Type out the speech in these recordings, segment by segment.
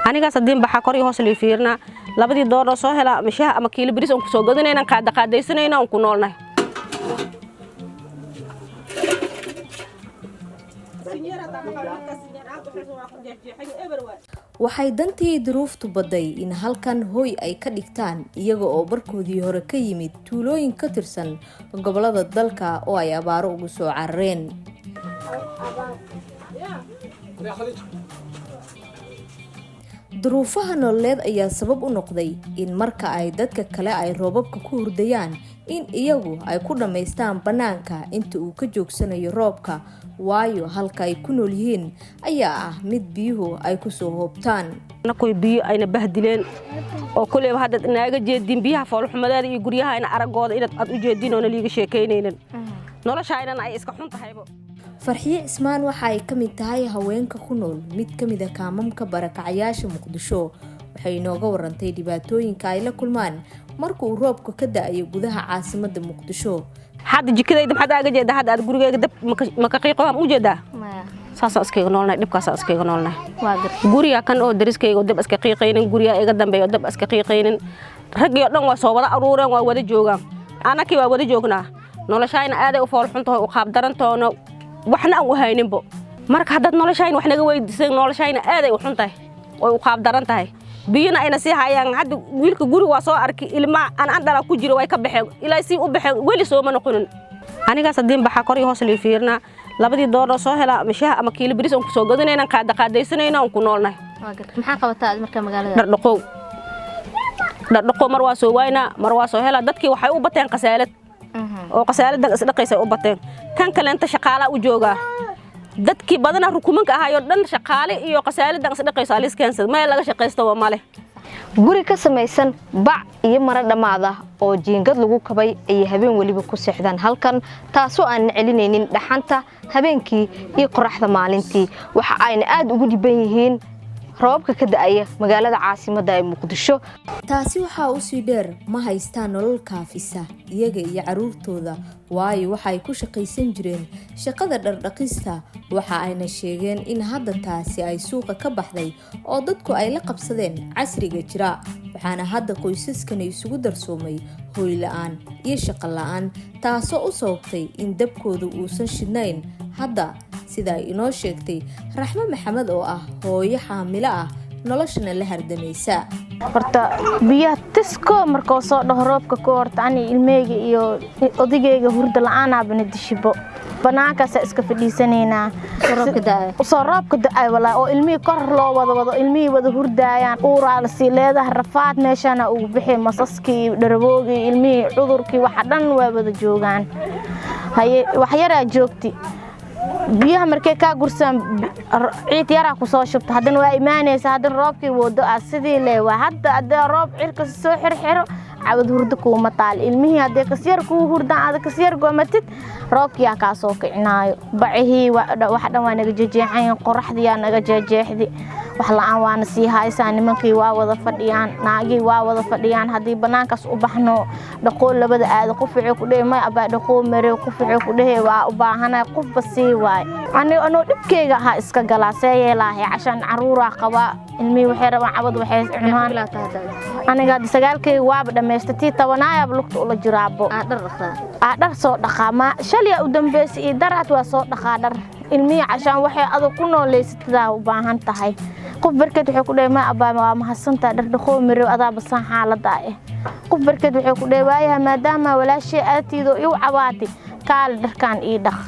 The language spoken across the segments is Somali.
anigaas hadii baxa kor iyo hoos lii fiirna labadii doolar soo hela mishaha ama kiilo bariis aan ku soo gadanayna qaadaysanayna aan ku noolnahay waxay dantii duruuftu baday in halkan hooy ay ka dhigtaan iyaga oo barkoodii hore ka yimid tuulooyin ka tirsan gobolada dalka oo ay abaaro ugu soo carareen duruufaha nololeed ayaa sabab u noqday in marka ay dadka kale ay roobabka ku hurdayaan in iyagu ay ku dhameystaan banaanka inta uu ka joogsanayo roobka waayo halka ay ku nool yihiin ayaa ah mid biyuhu ay ku soo hoobtaan nakoy biyo ayna bahdileen oo kulay hadda naaga jeedin biyaha foolxumadeeda iyo guryaha ayna aragooda inaad u jeedin oo liiga sheekeynaynan noloshayna ay iska xun tahaybo farxiye ismaan waxa ay ka mid tahay haweenka ku nool mid ka mid ah kaamamka barakacayaasha Muqdisho waxay inooga warantay dhibaatooyinka ay la kulmaan marka uu roobku ka da'ayo gudaha caasimadda Muqdisho hadda jikadayda maxaad aaga jeedaa hadda aad gurigeyga dab ma ka qiiqo u jeedaa saasa iskaga noolnay dhibkaas iskaga noolnay guriga kan oo dariskayga dab iska qiiqaynin guriga iga dambeeyo dab iska qiiqaynin rag iyo dhan waa soo wada aruureen waa wada joogaan anakii waa wada joognaa noloshayna aad ay u fool xun tahay u qaab daran toona waxna aan u hayninbo marka hadda noloshayna wax naga weydiisay noloshayna aad ay u xun tahay oo u qaab daran tahay biyana ayna si hayaan hadda wiilka guriga waa soo arki ilma aan dhala ku jiro way ka baxeen ilaa si u baxeen wali soo ma noqonin anigaas hadii baxa kor iyo hoos lii fiirna labadii doolar soo hela mishaha ama kiilo bariis aan ku soo gadanayna qaadaysanayna aan ku noolnahay maxaa qabataa marka magaalada dhaqo mar waa soo wayna mar waa soo hela dadkii waxay u bateen qasaalad oo qasaaladan isdhaqaysa u bateen kan kale inta shaqaala u jooga dadkii badana rukumanka ahayo dhan shaqaale iyo qasaaladan isdhaqaysa aliskeensa ma laga shaqeysto waa male guri ka samaysan bac iyo mara dhamaada oo jiingad lagu kabay ay habeen waliba ku seexdaan halkan taasoo aan celinaynin dhaxanta habeenkii iyo qoraxda maalintii waxa ayna aad ugu dhiban yihiin roobka ka da'aya magaalada caasimadda ee Muqdisho taasi waxa uu sii dheer ma haystaan nolol kaafisa iyaga iyo caruurtooda waayo waxa ay ku shaqaysan jireen shaqada dhardhaqista waxa ayna sheegeen in hadda taasi ay suuqa ka baxday oo dadku ay la qabsadeen casriga jira waxaana hadda qoysaskan isugu darsoomay hooy la'aan iyo shaqo la'aan taasoo u sababtay in dabkooda uusan shidnayn hadda sida ay inoo sheegtay Raxmo Maxamed oo ah hooyo xaamilo ah noloshana la hardamaysa horta biyaha tisko markoo soo dhaho roobka ka horta ani ilmeyga iyo odigeyga hurda la'aan abana dishibo banaankaas iska fadhiisanayna roobka da'ay wala oo ilmii kor loo wado ilmii wada hurdayaan uuraal si leedahay rafaad meeshana ugu bixi masaskii dharaboogi ilmii cudurkii waxa dhan waa wada joogaan haye wax yara joogti biyaha markay ka gursan ciid yara ku soo shubta haddana waa iimaanaysa haddana roobkii wado sidii leewa hadda roob cirka soo xirxiro عود هردك ومطال المهي هذيك سيرك وهرد هذاك سيرك ومتت روك يا كاسوك عنايو بعه واحدة وانا جيجيحين قرح دي انا جيجيح دي وحلا وانا سي هاي ساني منكي واوضا فديان ناقي واوضا فديان هدي بنانكاس وبحنو دقول لبدا آد قفعي كده ما أبا دقول مريو قفعي كده وباهنا قف بسي واي أنا دبكيغا ها اسكا قلاسي لاهي عشان عرورا قوا المي وحيرا وعبد وحيس عنوان أنا قاعد سقالكي وابدا ميستتي توانايا بلوكت أولا جرابو أدر صوت دقا ما شاليا قدام بيسي درات وصوت دقا در المي عشان وحي أدو كنو ليست دا وباهن تهي qof barkad wuxuu ku dheeyay ma abaa mahasanta dhardhaqo miro adaa basan xaalada ah qof barkad wuxuu ku dheeyahay maadaama walaashay aatiido iyo cawaati kaal dharkan ii dhaq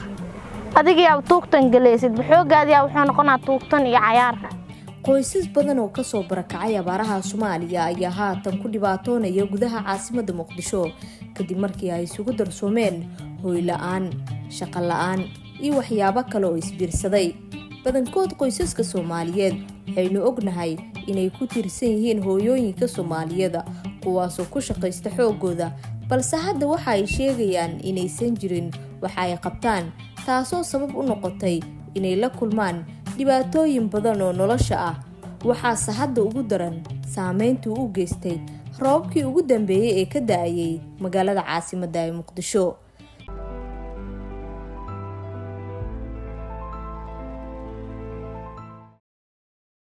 adiga yaa tuugtan galeysid xoogaadia wuxuu noqonaa tuugtan iyo cayaar qoysas badan oo ka soo barakacay abaaraha Soomaaliya ayaa haatan ku dhibaatoonaya gudaha caasimadda Muqdisho kadib markii ay isugu darsoomeen hooy la'aan shaqo la'aan iyo waxyaabo kale oo isbiirsaday badankood qoysaska Soomaaliyeed waxaynu ognahay inay ku tirsan yihiin hooyooyinka Soomaaliyada kuwaas oo ku shaqeysta xoogooda balse hadda waxa ay sheegayaan inaysan jirin waxa ay qabtaan taasoo sabab u noqotay inay la kulmaan dhibaatooyin badan oo nolosha ah waxaase hadda ugu daran saameyntu u geystay roobkii ugu dambeeyay ee ka da'ayay magaalada caasimadda ee Muqdisho